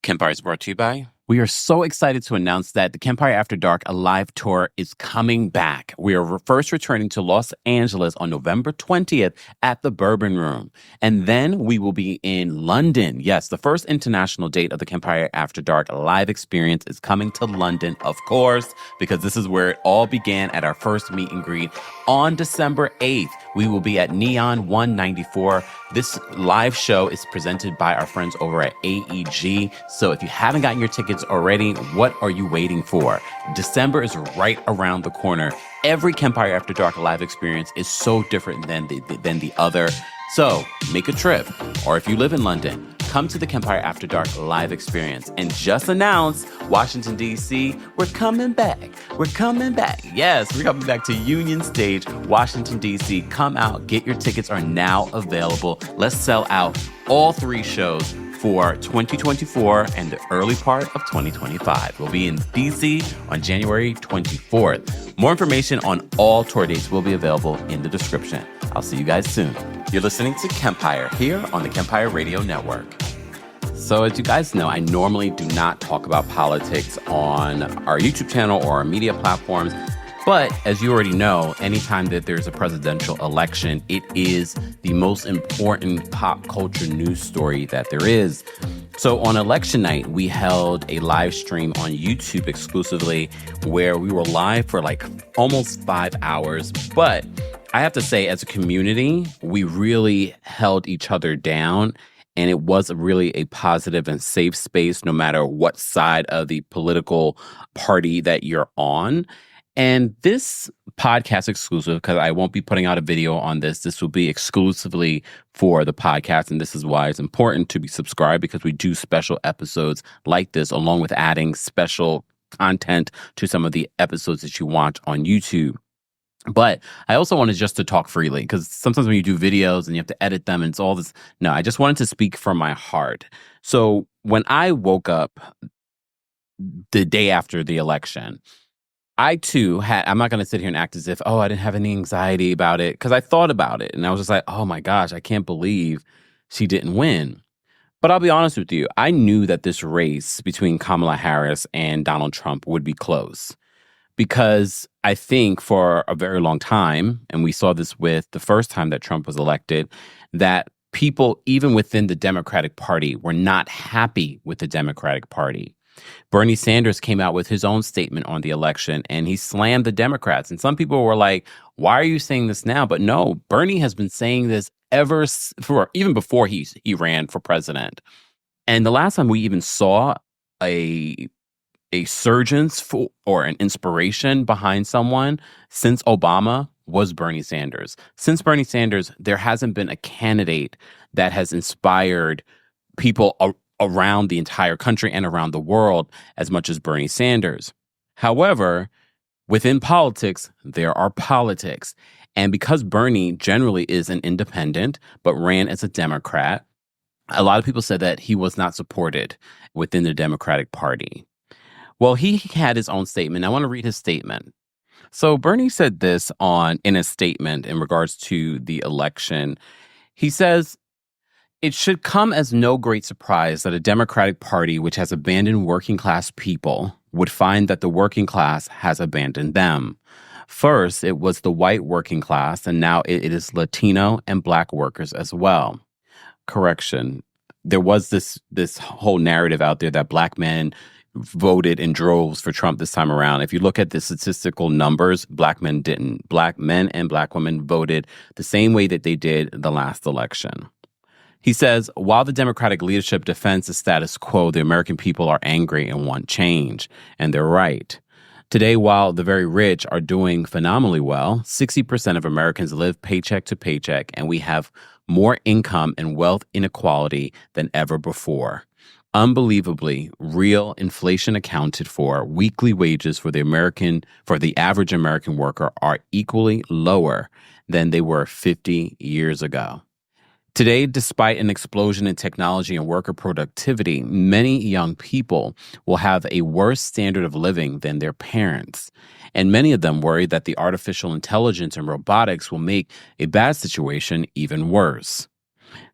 Kempire is brought to you by. We are so excited to announce that the Kempire After Dark, a live tour, is coming back. We are first returning to Los Angeles on November 20th at the Bourbon Room. And then we will be in London. Yes, the first international date of the Kempire After Dark live experience is coming to London, of course, because this is where it all began at our first meet and greet. On December 8th, we will be at Neon 194. This live show is presented by our friends over at AEG. So if you haven't gotten your tickets already, what are you waiting for? December is right around the corner. Every Kempire After Dark live experience is so different than the other. So make a trip, or if you live in London, come to the Kempire After Dark live experience. And just announce, Washington, D.C., we're coming back. We're coming back. Yes, we're coming back to Union Stage, Washington, D.C. Come out. Get your tickets are now available. Let's sell out all 3 shows for 2024 and the early part of 2025. We'll be in D.C. on January 24th. More information on all tour dates will be available in the description. I'll see you guys soon. You're listening to Kempire here on the Kempire Radio Network. So as you guys know, I normally do not talk about politics on our YouTube channel or our media platforms. But as you already know, anytime that there's a presidential election, it is the most important pop culture news story that there is. So on election night, we held a live stream on YouTube exclusively where we were live for like almost 5 hours. But I have to say, as a community, we really held each other down. And it was really a positive and safe space, no matter what side of the political party that you're on. And this podcast exclusive, because I won't be putting out a video on this will be exclusively for the podcast. And this is why it's important to be subscribed, because we do special episodes like this, along with adding special content to some of the episodes that you watch on YouTube. But I also wanted just to talk freely, because sometimes when you do videos and you have to edit them and it's all this. No, I just wanted to speak from my heart. So when I woke up the day after the election, I too I'm not going to sit here and act as if, I didn't have any anxiety about it, because I thought about it and I was just like, oh my gosh, I can't believe she didn't win. But I'll be honest with you, I knew that this race between Kamala Harris and Donald Trump would be close, because I think for a very long time, and we saw this with the first time that Trump was elected, that people, even within the Democratic Party, were not happy with the Democratic Party. Bernie Sanders came out with his own statement on the election, and he slammed the Democrats. And some people were like, why are you saying this now? But no, Bernie has been saying this even before he ran for president. And the last time we even saw a surgence or an inspiration behind someone since Obama was Bernie Sanders. Since Bernie Sanders, there hasn't been a candidate that has inspired people around the entire country and around the world as much as Bernie Sanders. However, within politics, there are politics. And because Bernie generally is an independent, but ran as a Democrat, a lot of people said that he was not supported within the Democratic Party. Well, he had his own statement. I want to read his statement. So Bernie said this in a statement in regards to the election. He says, "It should come as no great surprise that a Democratic Party which has abandoned working class people would find that the working class has abandoned them. First, it was the white working class, and now it is Latino and Black workers as well." Correction. There was this whole narrative out there that Black men voted in droves for Trump this time around. If you look at the statistical numbers, Black men didn't. Black men and Black women voted the same way that they did the last election. He says, while the Democratic leadership defends the status quo, the American people are angry and want change. And they're right. Today, while the very rich are doing phenomenally well, 60% of Americans live paycheck to paycheck, and we have more income and wealth inequality than ever before. Unbelievably, real inflation accounted for, weekly wages for the average American worker are equally lower than they were 50 years ago. Today, despite an explosion in technology and worker productivity, many young people will have a worse standard of living than their parents. And many of them worry that the artificial intelligence and robotics will make a bad situation even worse.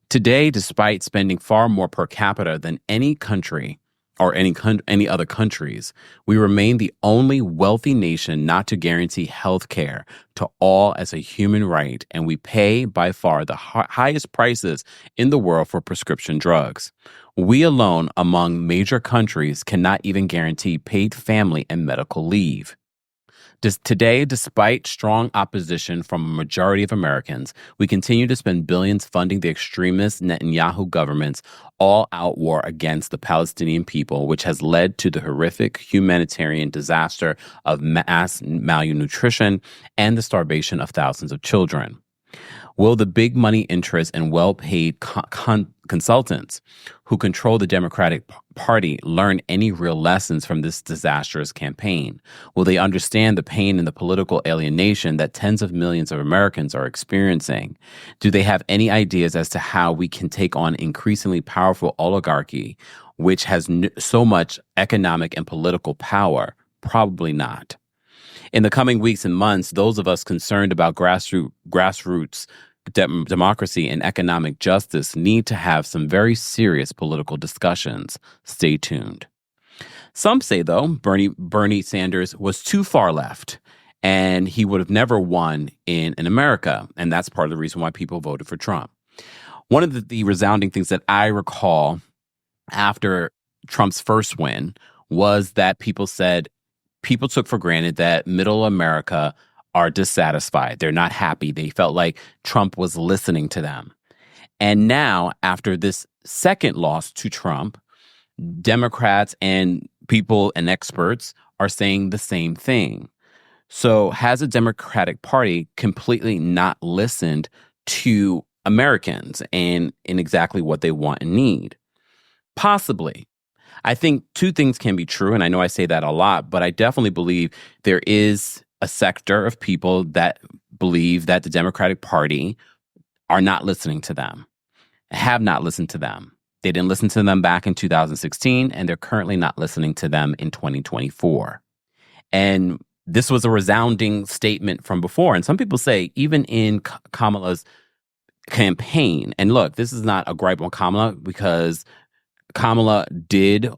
Today, despite spending far more per capita than any country, or any other countries. We remain the only wealthy nation not to guarantee health care to all as a human right, and we pay by far the highest prices in the world for prescription drugs. We alone, among major countries, cannot even guarantee paid family and medical leave. Today, despite strong opposition from a majority of Americans, we continue to spend billions funding the extremist Netanyahu government's all-out war against the Palestinian people, which has led to the horrific humanitarian disaster of mass malnutrition and the starvation of thousands of children. Will the big money interests and well-paid consultants who control the Democratic Party learn any real lessons from this disastrous campaign? Will they understand the pain and the political alienation that tens of millions of Americans are experiencing? Do they have any ideas as to how we can take on increasingly powerful oligarchy, which has so much economic and political power? Probably not. In the coming weeks and months, those of us concerned about grassroots democracy and economic justice need to have some very serious political discussions. Stay tuned. Some say, though, Bernie Sanders was too far left and he would have never won in America. And that's part of the reason why people voted for Trump. One of the resounding things that I recall after Trump's first win was that people took for granted that middle America are dissatisfied. They're not happy. They felt like Trump was listening to them. And now, after this second loss to Trump, Democrats and people and experts are saying the same thing. So has the Democratic Party completely not listened to Americans and in exactly what they want and need? Possibly. I think two things can be true, and I know I say that a lot, but I definitely believe there is a sector of people that believe that the Democratic Party are not listening to them, have not listened to them. They didn't listen to them back in 2016, and they're currently not listening to them in 2024. And this was a resounding statement from before. And some people say, even in Kamala's campaign, and look, this is not a gripe on Kamala because Kamala did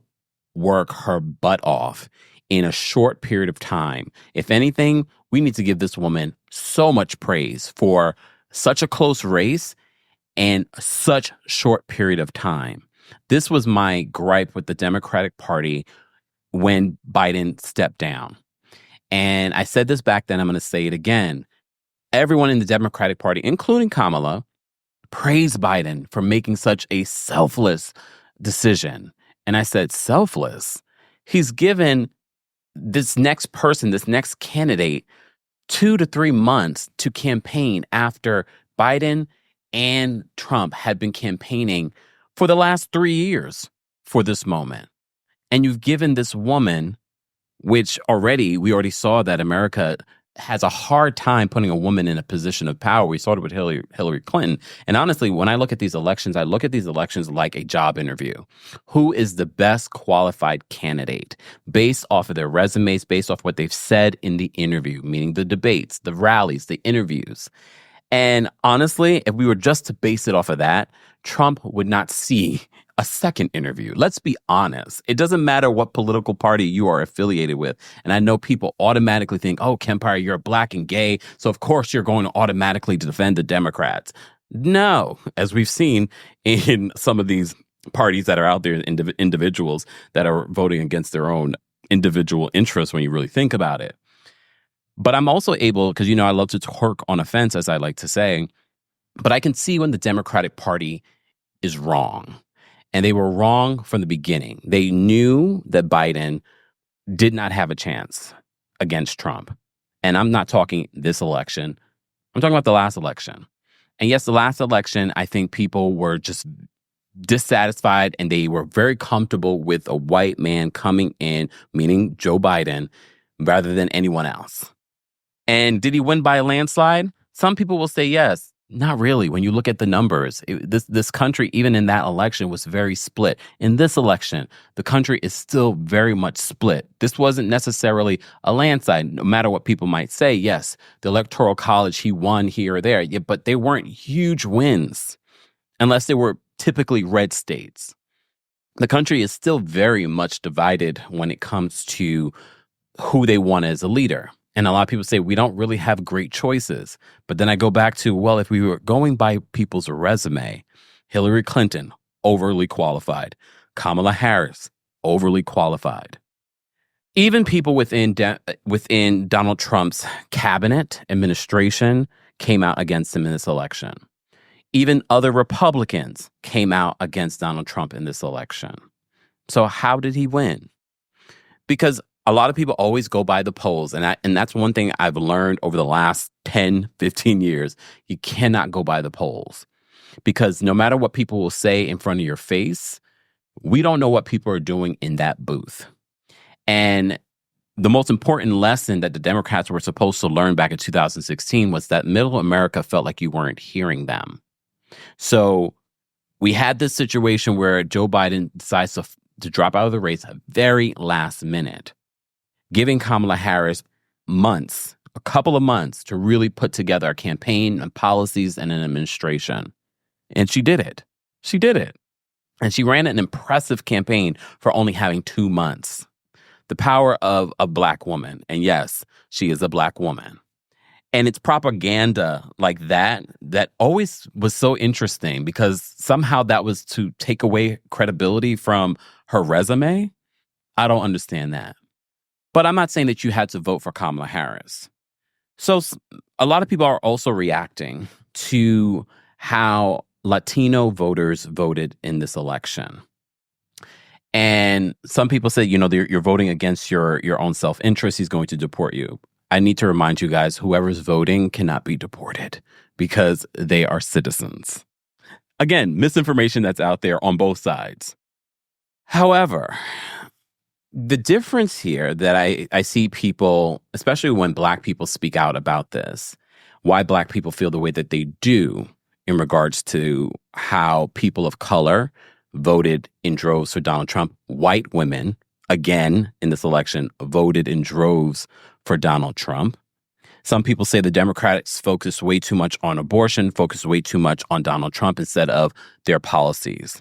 work her butt off in a short period of time. If anything, we need to give this woman so much praise for such a close race and such short period of time. This was my gripe with the Democratic Party when Biden stepped down. And I said this back then, I'm going to say it again. Everyone in the Democratic Party, including Kamala, praised Biden for making such a selfless decision. And I said, selfless? He's given this next person, this next candidate, 2 to 3 months to campaign after Biden and Trump had been campaigning for the last 3 years for this moment. And you've given this woman, which we already saw that America has a hard time putting a woman in a position of power. We saw it with Hillary Clinton. And honestly, when I look at these elections, I look at these elections like a job interview. Who is the best qualified candidate based off of their resumes, based off what they've said in the interview, meaning the debates, the rallies, the interviews. And honestly, if we were just to base it off of that, Trump would not see a second interview. Let's be honest. It doesn't matter what political party you are affiliated with. And I know people automatically think, oh, Kempire, you're black and gay, so of course you're going to automatically defend the Democrats. No, as we've seen in some of these parties that are out there, individuals that are voting against their own individual interests when you really think about it. But I'm also able, because, I love to twerk on a fence, as I like to say, but I can see when the Democratic Party is wrong. And they were wrong from the beginning. They knew that Biden did not have a chance against Trump. And I'm not talking this election. I'm talking about the last election. And yes, the last election, I think people were just dissatisfied and they were very comfortable with a white man coming in, meaning Joe Biden, rather than anyone else. And did he win by a landslide? Some people will say yes. Not really. When you look at the numbers, this country, even in that election, was very split. In this election, the country is still very much split. This wasn't necessarily a landslide, no matter what people might say. Yes, the Electoral College, he won here or there, but they weren't huge wins unless they were typically red states. the country is still very much divided when it comes to who they want as a leader. And a lot of people say we don't really have great choices. But then I go back to, well, if we were going by people's resume, Hillary Clinton, overly qualified. Kamala Harris, overly qualified. Even people within Donald Trump's cabinet administration came out against him in this election. Even other Republicans came out against Donald Trump in this election. So how did he win? Because a lot of people always go by the polls. And that's one thing I've learned over the last 10, 15 years. You cannot go by the polls. Because no matter what people will say in front of your face, we don't know what people are doing in that booth. And the most important lesson that the Democrats were supposed to learn back in 2016 was that middle America felt like you weren't hearing them. So we had this situation where Joe Biden decides to drop out of the race at very last minute, giving Kamala Harris a couple of months to really put together a campaign and policies and an administration. And she did it. She did it. And she ran an impressive campaign for only having 2 months. The power of a Black woman. And yes, she is a Black woman. And it's propaganda like that always was so interesting because somehow that was to take away credibility from her resume. I don't understand that. But I'm not saying that you had to vote for Kamala Harris. So a lot of people are also reacting to how Latino voters voted in this election. And some people say, you're voting against your own self-interest. He's going to deport you. I need to remind you guys, whoever's voting cannot be deported because they are citizens. Again, misinformation that's out there on both sides. However, the difference here that I see people, especially when Black people speak out about this, why Black people feel the way that they do in regards to how people of color voted in droves for Donald Trump. White women, again, in this election, voted in droves for Donald Trump. Some people say the Democrats focus way too much on abortion, focus way too much on Donald Trump instead of their policies.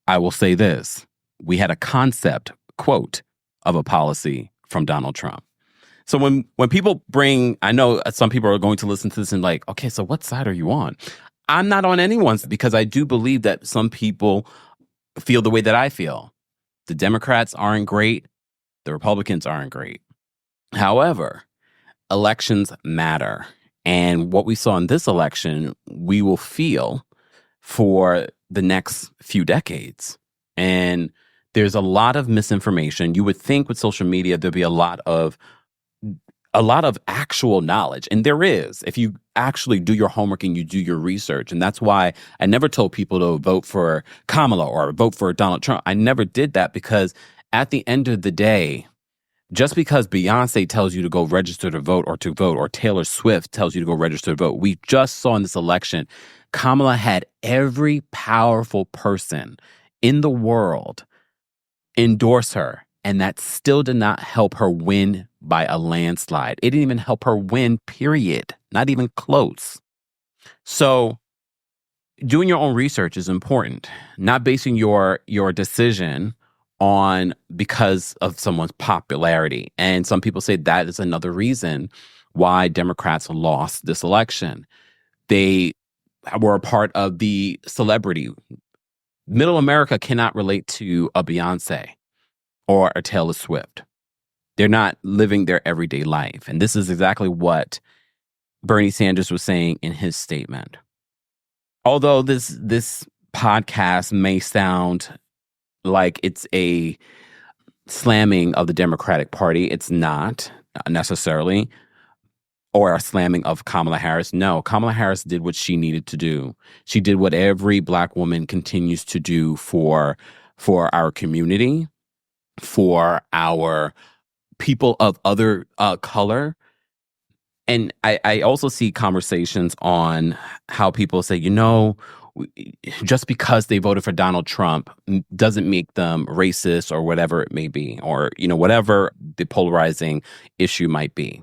I will say this. We had a concept, quote, of a policy from Donald Trump. So when people I know some people are going to listen to this and like, okay, so what side are you on? I'm not on anyone's because I do believe that some people feel the way that I feel. The Democrats aren't great. The Republicans aren't great. However, elections matter. And what we saw in this election, we will feel for the next few decades. And there's a lot of misinformation. You would think with social media, there'd be a lot of actual knowledge. And there is, if you actually do your homework and you do your research. And that's why I never told people to vote for Kamala or vote for Donald Trump. I never did that because at the end of the day, just because Beyonce tells you to go register to vote, or Taylor Swift tells you to go register to vote, we just saw in this election, Kamala had every powerful person in the world endorse her. And that still did not help her win by a landslide. It didn't even help her win, period. Not even close. So doing your own research is important. Not basing your decision on because of someone's popularity. And some people say that is another reason why Democrats lost this election. They were a part of the celebrity. Middle America cannot relate to a Beyonce or a Taylor Swift. They're not living their everyday life. And this is exactly what Bernie Sanders was saying in his statement. Although this podcast may sound like it's a slamming of the Democratic Party, it's not necessarily, or a slamming of Kamala Harris. No, Kamala Harris did what she needed to do. She did what every Black woman continues to do for our community, for our people of other color. And I also see conversations on how people say, just because they voted for Donald Trump doesn't make them racist or whatever it may be, or, whatever the polarizing issue might be.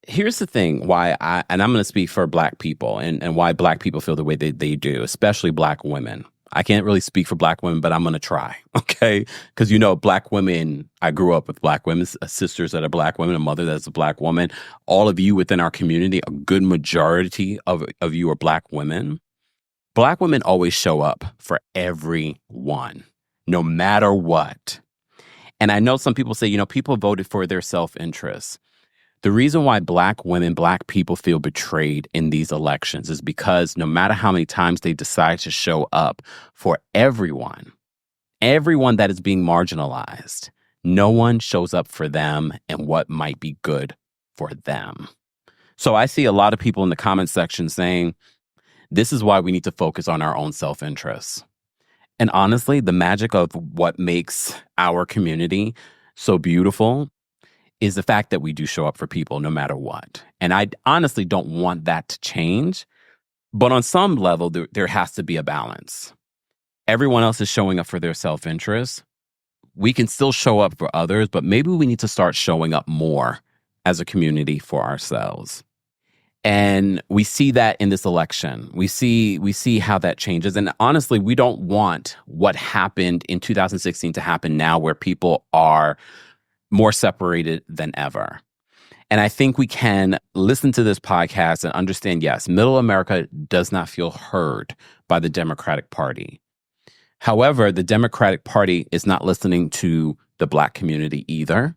Here's the thing why I'm going to speak for Black people and why Black people feel the way they do, especially Black women. I can't really speak for Black women, but I'm going to try, okay? Because, Black women, I grew up with Black women, sisters that are Black women, a mother that's a Black woman. All of you within our community, a good majority of you are Black women. Black women always show up for everyone, no matter what. And I know some people say, people voted for their self-interest. The reason why Black women, Black people feel betrayed in these elections is because no matter how many times they decide to show up for everyone that is being marginalized, no one shows up for them and what might be good for them. So I see a lot of people in the comment section saying, this is why we need to focus on our own self-interest. And honestly, the magic of what makes our community so beautiful is the fact that we do show up for people no matter what. And I honestly don't want that to change. But on some level, there has to be a balance. Everyone else is showing up for their self-interest. We can still show up for others, but maybe we need to start showing up more as a community for ourselves. And we see that in this election. We see how that changes. And honestly, we don't want what happened in 2016 to happen now, where people are more separated than ever. And I think we can listen to this podcast and understand, yes, Middle America does not feel heard by the Democratic Party. However, the Democratic Party is not listening to the Black community either,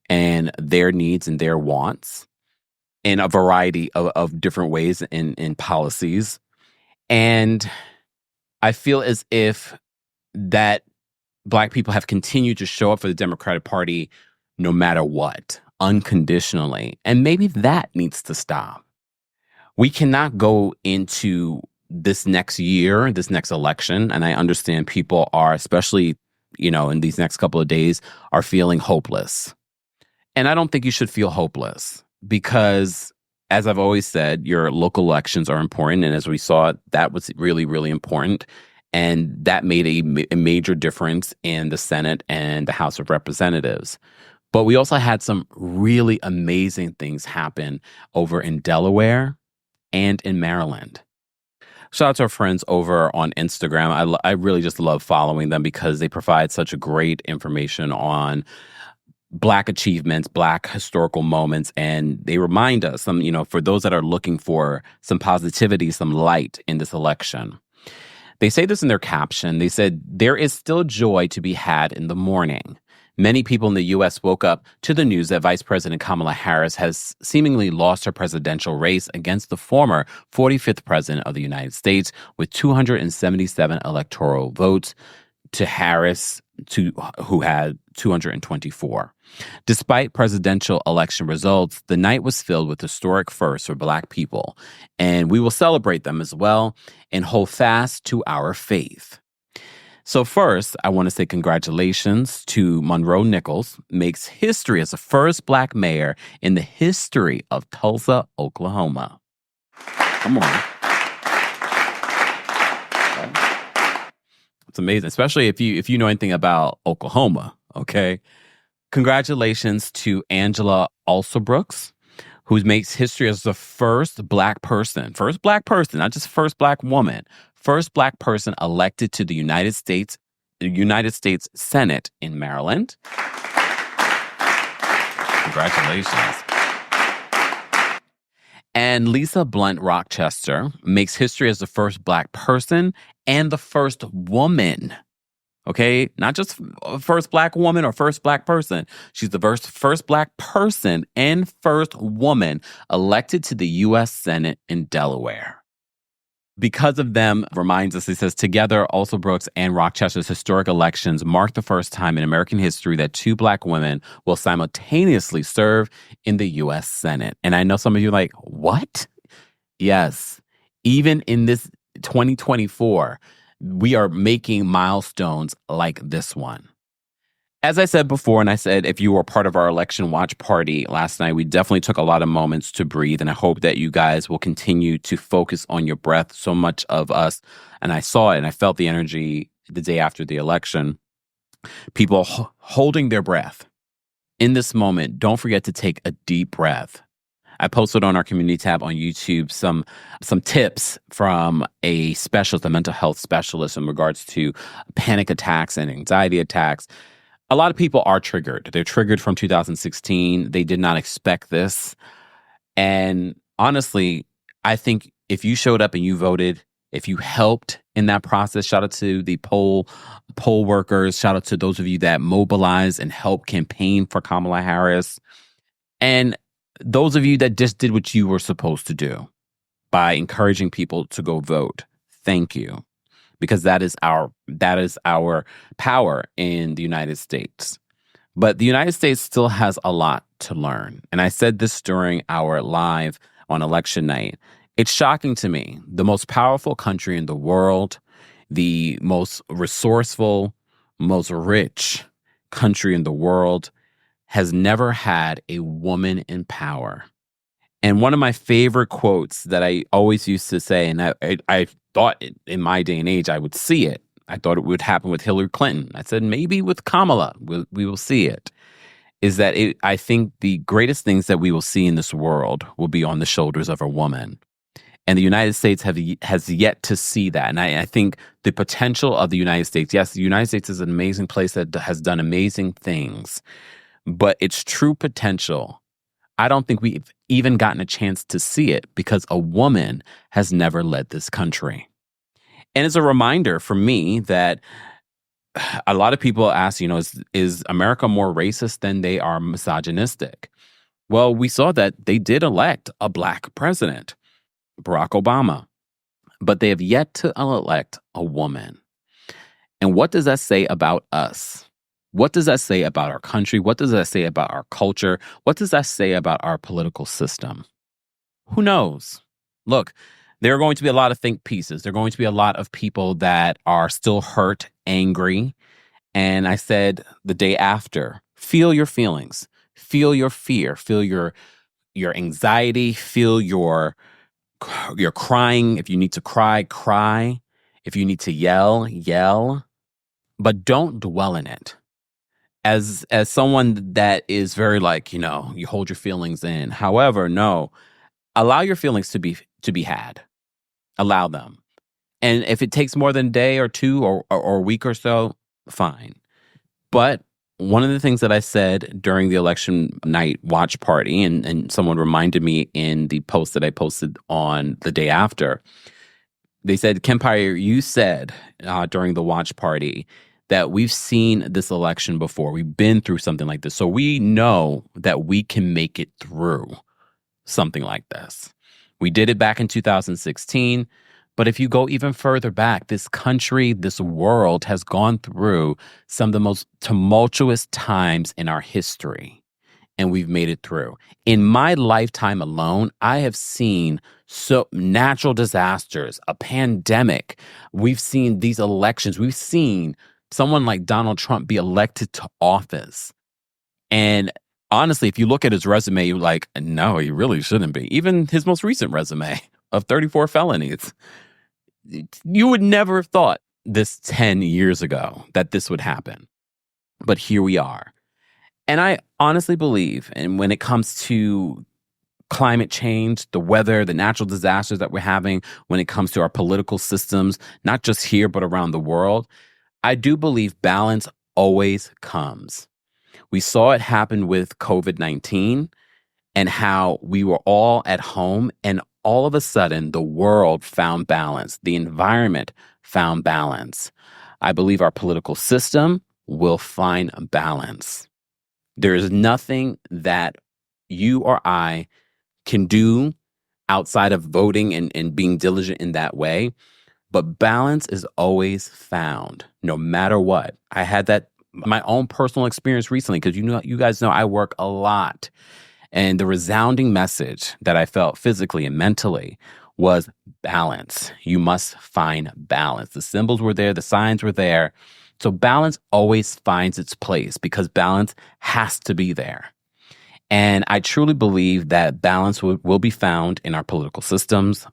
and their needs and their wants in a variety of different ways in policies. And I feel as if that Black people have continued to show up for the Democratic Party no matter what, unconditionally. And maybe that needs to stop. We cannot go into this next year, this next election, and I understand people are, especially, in these next couple of days, are feeling hopeless. And I don't think you should feel hopeless because, as I've always said, your local elections are important. And as we saw, that was really, really important. And that made a major difference in the Senate and the House of Representatives. But we also had some really amazing things happen over in Delaware and in Maryland. Shout out to our friends over on Instagram. I really just love following them because they provide such a great information on Black achievements, Black historical moments, and they remind us, for those that are looking for some positivity, some light in this election. They say this in their caption. They said, "There is still joy to be had in the morning. Many people in the U.S. woke up to the news that Vice President Kamala Harris has seemingly lost her presidential race against the former 45th President of the United States with 277 electoral votes to Harris, who had 224. Despite presidential election results, the night was filled with historic firsts for Black people, and we will celebrate them as well and hold fast to our faith." So first, I want to say congratulations to Monroe Nichols, makes history as the first Black mayor in the history of Tulsa, Oklahoma. Come on. It's amazing, especially if you know anything about Oklahoma, okay? Congratulations to Angela Alsobrooks, who makes history as the first Black person, not just first Black woman, first Black person elected to the United States Senate in Maryland. Congratulations. And Lisa Blunt Rochester makes history as the first Black person and the first woman. Okay, not just first Black woman or first Black person. She's the first Black person and first woman elected to the U.S. Senate in Delaware. Because of them, reminds us, it says, together, Alsobrooks and Rochester's historic elections mark the first time in American history that two Black women will simultaneously serve in the U.S. Senate. And I know some of you are like, what? Yes. Even in this 2024, we are making milestones like this one. As I said before, and I said if you were part of our election watch party last night, we definitely took a lot of moments to breathe. And I hope that you guys will continue to focus on your breath. So much of us, and I saw it and I felt the energy the day after the election, people holding their breath. In this moment, don't forget to take a deep breath. I posted on our community tab on YouTube some tips from a specialist, a mental health specialist, in regards to panic attacks and anxiety attacks. A lot of people are triggered. They're triggered from 2016. They did not expect this. And honestly, I think if you showed up and you voted, if you helped in that process, shout out to the poll workers, shout out to those of you that mobilized and helped campaign for Kamala Harris, and those of you that just did what you were supposed to do by encouraging people to go vote. Thank you. Because that is our power in the United States. But the United States still has a lot to learn. And I said this during our live on election night. It's shocking to me. The most powerful country in the world, the most resourceful, most rich country in the world, has never had a woman in power. And one of my favorite quotes that I always used to say, and I thought in my day and age I would see it. I thought it would happen with Hillary Clinton. I said, maybe with Kamala, we will see it. Is that I think the greatest things that we will see in this world will be on the shoulders of a woman. And the United States has yet to see that. And I think the potential of the United States, yes, the United States is an amazing place that has done amazing things, but its true potential, I don't think we've even gotten a chance to see it because a woman has never led this country. And it's a reminder for me that a lot of people ask, is America more racist than they are misogynistic? Well, we saw that they did elect a Black president, Barack Obama, but they have yet to elect a woman. And what does that say about us? What does that say about our country? What does that say about our culture? What does that say about our political system? Who knows? Look, there are going to be a lot of think pieces. There are going to be a lot of people that are still hurt, angry. And I said the day after, feel your feelings, feel your fear, feel your anxiety, feel your crying. If you need to cry, cry. If you need to yell, yell. But don't dwell in it. As someone that is very you hold your feelings in. However, no, allow your feelings to be had. Allow them. And if it takes more than a day or two or a week or so, fine. But one of the things that I said during the election night watch party, and someone reminded me in the post that I posted on the day after, they said, Kempire, you said during the watch party that we've seen this election before. We've been through something like this. So we know that we can make it through something like this. We did it back in 2016. But if you go even further back, this country, this world has gone through some of the most tumultuous times in our history, and we've made it through. In my lifetime alone, I have seen natural disasters, a pandemic. We've seen these elections. We've seen someone like Donald Trump be elected to office. And honestly, if you look at his resume, you're like, no, he really shouldn't be. Even his most recent resume of 34 felonies. You would never have thought this 10 years ago that this would happen. But here we are. And I honestly believe, and when it comes to climate change, the weather, the natural disasters that we're having, when it comes to our political systems, not just here, but around the world, I do believe balance always comes. We saw it happen with COVID-19 and how we were all at home and all of a sudden, the world found balance. The environment found balance. I believe our political system will find balance. There is nothing that you or I can do outside of voting and being diligent in that way. But balance is always found, no matter what. I had that my own personal experience recently because you guys know I work a lot. And the resounding message that I felt physically and mentally was balance. You must find balance. The symbols were there. The signs were there. So balance always finds its place because balance has to be there. And I truly believe that balance will be found in our political systems.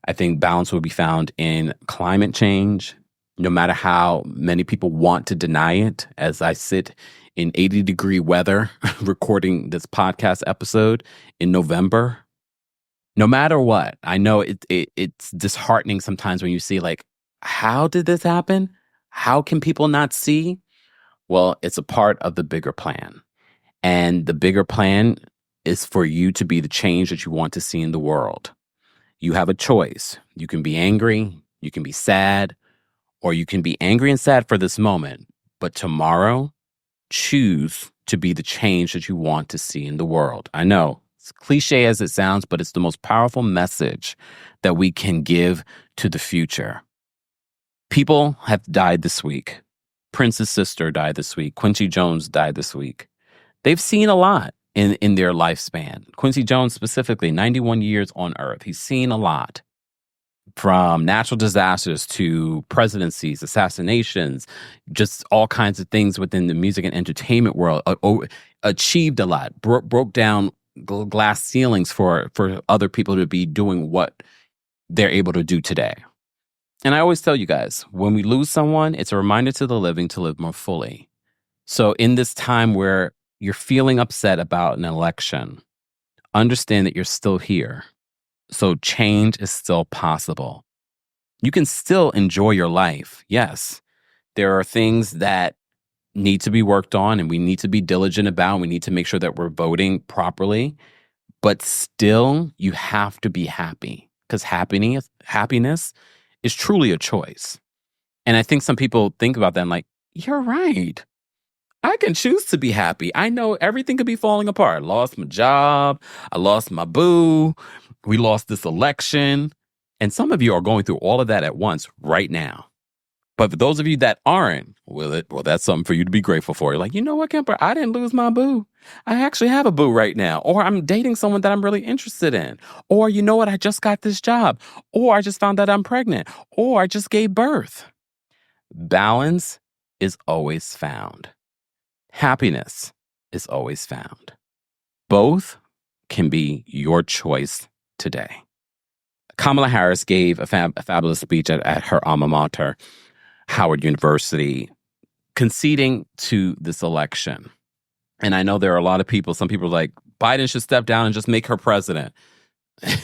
I think balance will be found in climate change, no matter how many people want to deny it. As I sit in 80-degree weather recording this podcast episode in November No matter what, I know it's disheartening sometimes when you see, like, how did this happen? How can people not see? Well, it's a part of the bigger plan. And the bigger plan is for you to be the change that you want to see in the world. You have a choice. You can be angry, you can be sad, or you can be angry and sad for this moment. But tomorrow, choose to be the change that you want to see in the world. I know it's cliche as it sounds, but it's the most powerful message that we can give to the future. People have died this week. Prince's sister died this week. Quincy Jones died this week. They've seen a lot in their lifespan. Quincy Jones specifically, 91 years on Earth. He's seen a lot, from natural disasters to presidencies, assassinations, just all kinds of things within the music and entertainment world. Achieved a lot, broke down glass ceilings for other people to be doing what they're able to do today. And I always tell you guys, when we lose someone, it's a reminder to the living to live more fully. So in this time where you're feeling upset about an election, understand that you're still here. So change is still possible. You can still enjoy your life. Yes, there are things that need to be worked on and we need to be diligent about. We need to make sure that we're voting properly. But still, you have to be happy, because happiness is truly a choice. And I think some people think about that and like, you're right. I can choose to be happy. I know everything could be falling apart. I lost my job. I lost my boo. We lost this election. And some of you are going through all of that at once right now. But for those of you that aren't, well, that's something for you to be grateful for. You're like, you know what, Kemper? I didn't lose my boo. I actually have a boo right now. Or I'm dating someone that I'm really interested in. Or you know what? I just got this job. Or I just found out I'm pregnant. Or I just gave birth. Balance is always found. Happiness is always found. Both can be your choice today. Kamala Harris gave a fabulous speech at her alma mater, Howard University, conceding to this election. And I know there are a lot of people, some people are like, Biden should step down and just make her president.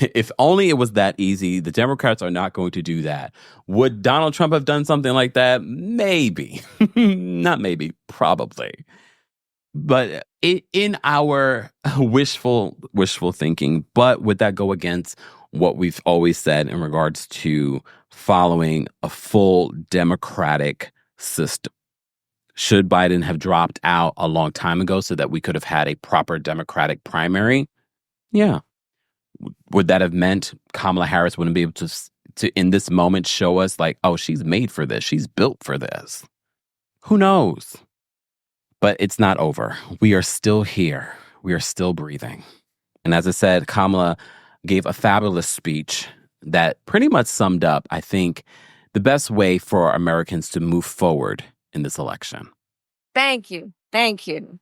If only it was that easy. The Democrats are not going to do that. Would Donald Trump have done something like that? Maybe. Not maybe, probably. But in our wishful thinking, but would that go against what we've always said in regards to following a full democratic system? Should Biden have dropped out a long time ago so that we could have had a proper democratic primary? Yeah. Would that have meant Kamala Harris wouldn't be able to in this moment show us like, oh, she's made for this. She's built for this. Who knows? But it's not over. We are still here. We are still breathing. And as I said, Kamala gave a fabulous speech that pretty much summed up, I think, the best way for Americans to move forward in this election. Thank you. Thank you.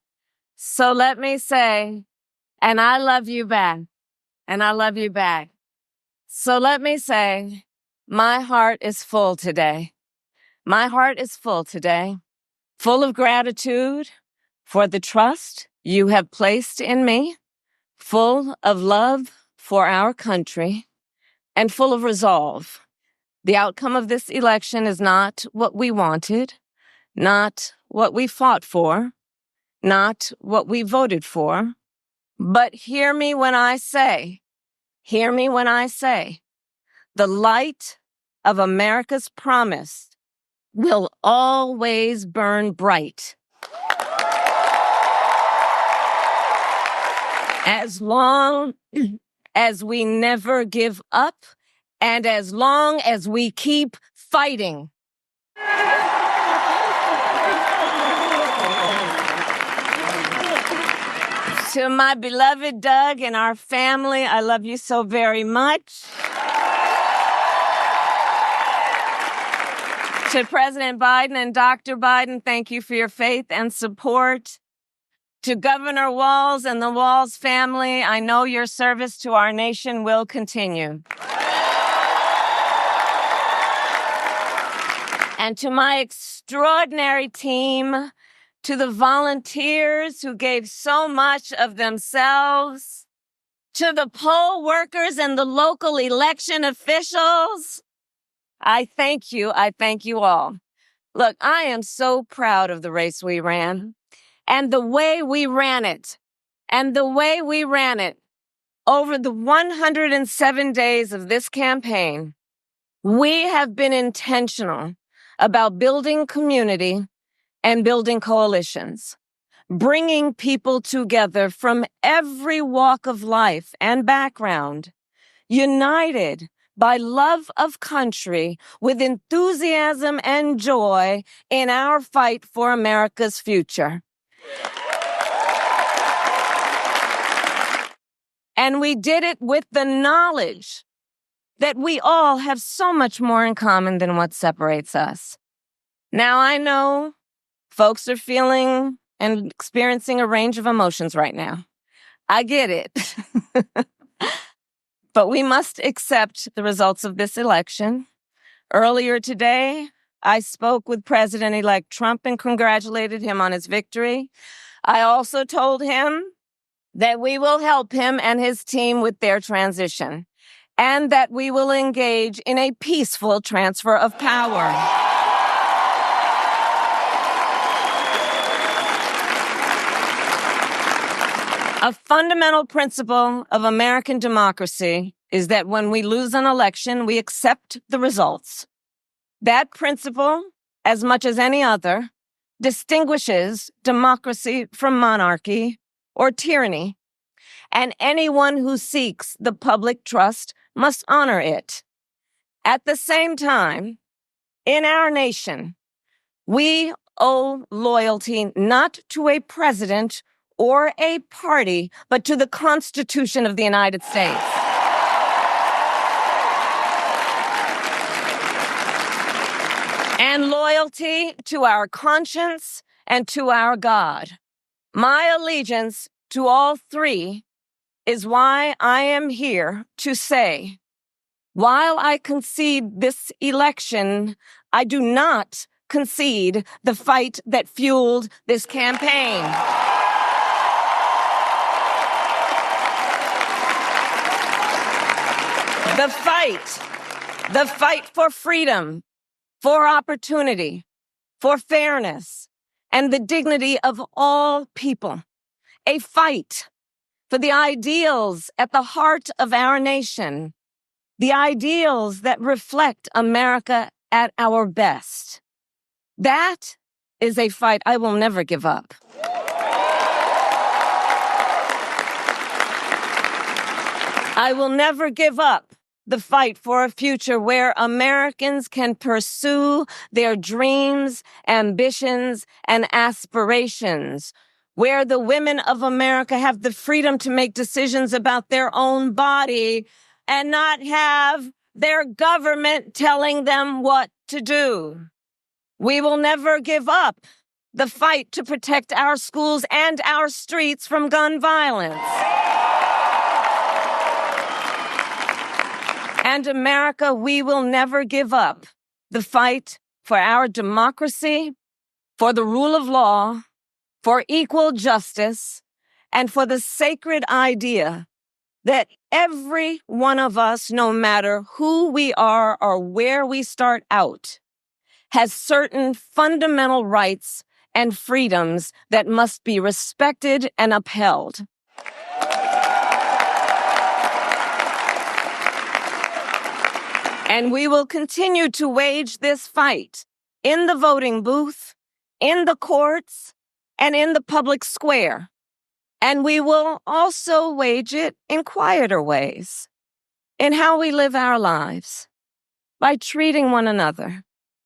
So let me say, and I love you back. And I love you back. So let me say, my heart is full today. My heart is full today, full of gratitude for the trust you have placed in me, full of love for our country, and full of resolve. The outcome of this election is not what we wanted, not what we fought for, not what we voted for. But hear me when I say, the light of America's promise will always burn bright. As long as we never give up and as long as we keep fighting. To my beloved Doug and our family, I love you so very much. To President Biden and Dr. Biden, thank you for your faith and support. To Governor Walz and the Walz family, I know your service to our nation will continue. And to my extraordinary team, to the volunteers who gave so much of themselves, to the poll workers and the local election officials, I thank you. I thank you all. Look, I am so proud of the race we ran and the way we ran it over the 107 days of this campaign. We have been intentional about building community and building coalitions, bringing people together from every walk of life and background, united by love of country with enthusiasm and joy in our fight for America's future. And we did it with the knowledge that we all have so much more in common than what separates us. Now, I know folks are feeling and experiencing a range of emotions right now. I get it. But we must accept the results of this election. Earlier today, I spoke with President-elect Trump and congratulated him on his victory. I also told him that we will help him and his team with their transition, and that we will engage in a peaceful transfer of power. A fundamental principle of American democracy is that when we lose an election, we accept the results. That principle, as much as any other, distinguishes democracy from monarchy or tyranny, and anyone who seeks the public trust must honor it. At the same time, in our nation, we owe loyalty not to a president or a party, but to the Constitution of the United States. And loyalty to our conscience and to our God. My allegiance to all three is why I am here to say, while I concede this election, I do not concede the fight that fueled this campaign. The fight for freedom, for opportunity, for fairness, and the dignity of all people. A fight for the ideals at the heart of our nation, the ideals that reflect America at our best. That is a fight I will never give up. I will never give up the fight for a future where Americans can pursue their dreams, ambitions, and aspirations, where the women of America have the freedom to make decisions about their own body and not have their government telling them what to do. We will never give up the fight to protect our schools and our streets from gun violence. And America, we will never give up the fight for our democracy, for the rule of law, for equal justice, and for the sacred idea that every one of us, no matter who we are or where we start out, has certain fundamental rights and freedoms that must be respected and upheld. And we will continue to wage this fight in the voting booth, in the courts, and in the public square. And we will also wage it in quieter ways, in how we live our lives, by treating one another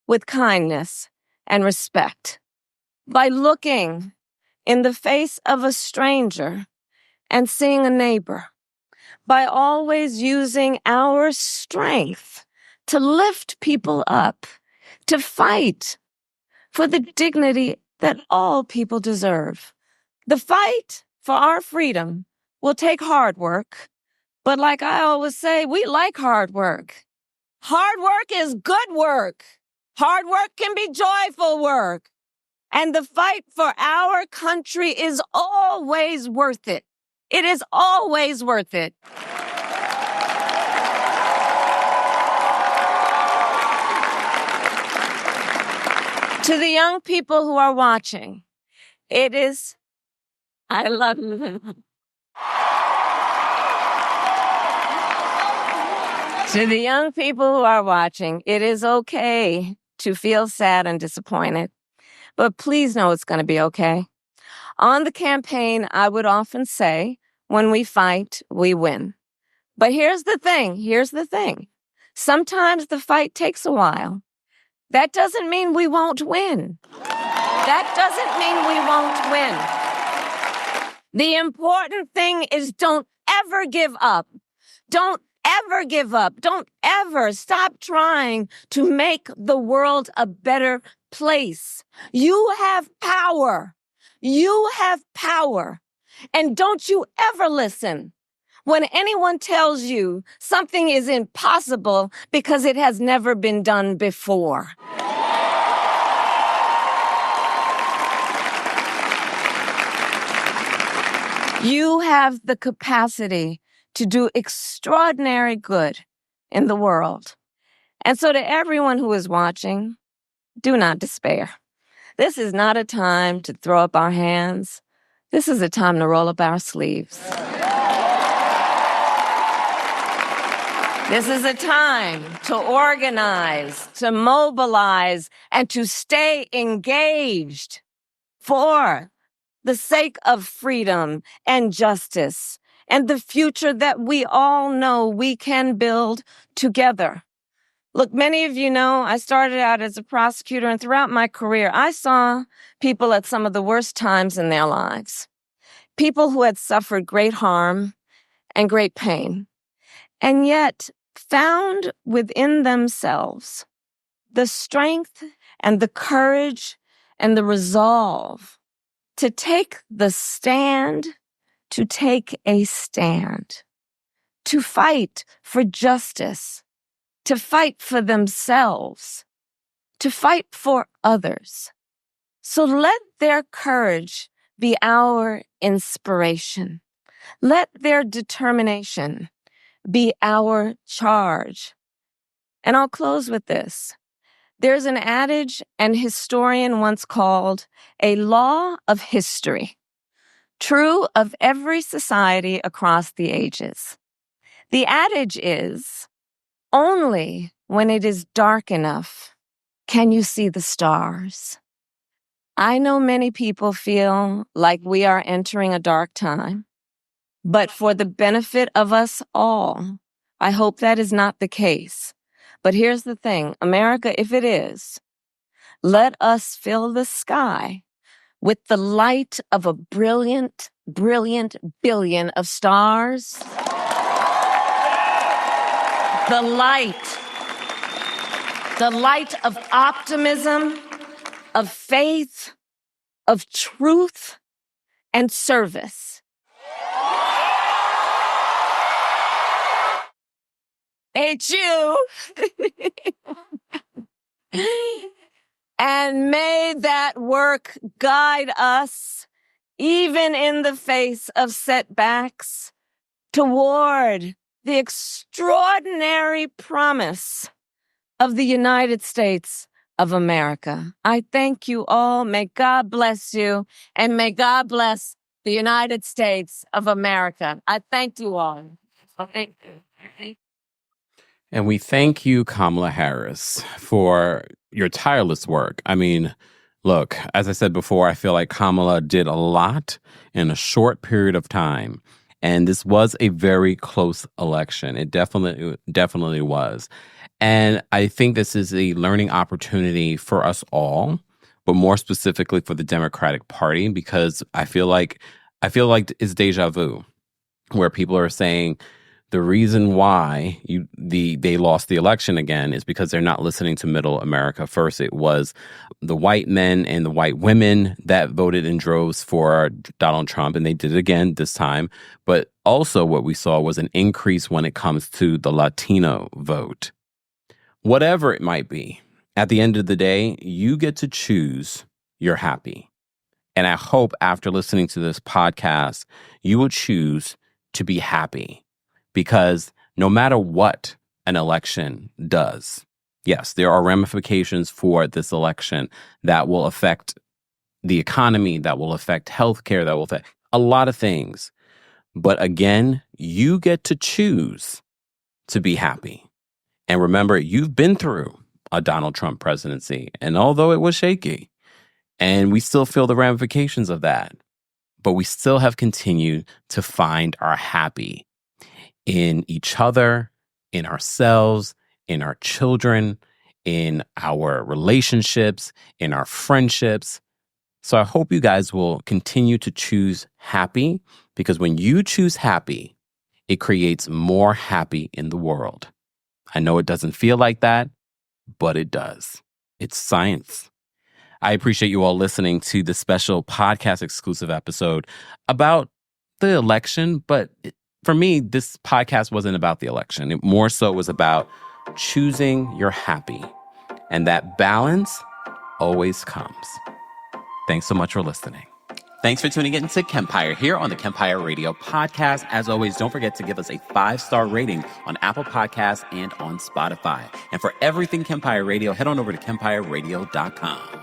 with kindness and respect, by looking in the face of a stranger and seeing a neighbor, by always using our strength to lift people up, to fight for the dignity that all people deserve. The fight for our freedom will take hard work, but like I always say, we like hard work. Hard work is good work. Hard work can be joyful work. And the fight for our country is always worth it. It is always worth it. To the young people who are watching, I love you. To the young people who are watching, it is okay to feel sad and disappointed, but please know it's going to be okay. On the campaign, I would often say, when we fight, we win. But here's the thing. Sometimes the fight takes a while. That doesn't mean we won't win. The important thing is don't ever give up. Don't ever stop trying to make the world a better place. You have power. And don't you ever listen when anyone tells you something is impossible because it has never been done before. You have the capacity to do extraordinary good in the world. And so to everyone who is watching, do not despair. This is not a time to throw up our hands. This is a time to roll up our sleeves. This is a time to organize, to mobilize, and to stay engaged for the sake of freedom and justice and the future that we all know we can build together. Look, many of you know I started out as a prosecutor, and throughout my career, I saw people at some of the worst times in their lives. People who had suffered great harm and great pain, and yet found within themselves the strength and the courage and the resolve to take the stand, to take a stand, to fight for justice, to fight for themselves, to fight for others. So let their courage be our inspiration. Let their determination be our charge. And I'll close with this. There's an adage an historian once called a law of history, true of every society across the ages. The adage is, only when it is dark enough can you see the stars. I know many people feel like we are entering a dark time, but for the benefit of us all, I hope that is not the case. But here's the thing, America, if it is, let us fill the sky with the light of a brilliant, brilliant billion of stars. The light of optimism, of faith, of truth, and service. Ain't you? And may that work guide us, even in the face of setbacks, toward the extraordinary promise of the United States of America. I thank you all. May God bless you, and may God bless the United States of America. I thank you all. Thank you. And we thank you, Kamala Harris, for your tireless work. I mean, look, as I said before, I feel like Kamala did a lot in a short period of time. And this was a very close election. It definitely was. And I think this is a learning opportunity for us all, but more specifically for the Democratic Party, because I feel like it's deja vu, where people are saying the reason why they lost the election again is because they're not listening to middle America. First, it was the white men and the white women that voted in droves for Donald Trump, and they did it again this time. But also what we saw was an increase when it comes to the Latino vote. Whatever it might be, at the end of the day, you get to choose your happy. And I hope after listening to this podcast, you will choose to be happy, because no matter what an election does, yes, there are ramifications for this election that will affect the economy, that will affect healthcare, that will affect a lot of things. But again, you get to choose to be happy. And remember, you've been through a Donald Trump presidency. And although it was shaky, and we still feel the ramifications of that, but we still have continued to find our happy in each other, in ourselves, in our children, in our relationships, in our friendships. So I hope you guys will continue to choose happy, because when you choose happy, it creates more happy in the world. I know it doesn't feel like that, but it does. It's science. I appreciate you all listening to the special podcast exclusive episode about the election. But for me, this podcast wasn't about the election. It more so was about choosing your happy. And that balance always comes. Thanks so much for listening. Thanks for tuning in to Kempire here on the Kempire Radio Podcast. As always, don't forget to give us a 5-star rating on Apple Podcasts and on Spotify. And for everything Kempire Radio, head on over to KempireRadio.com.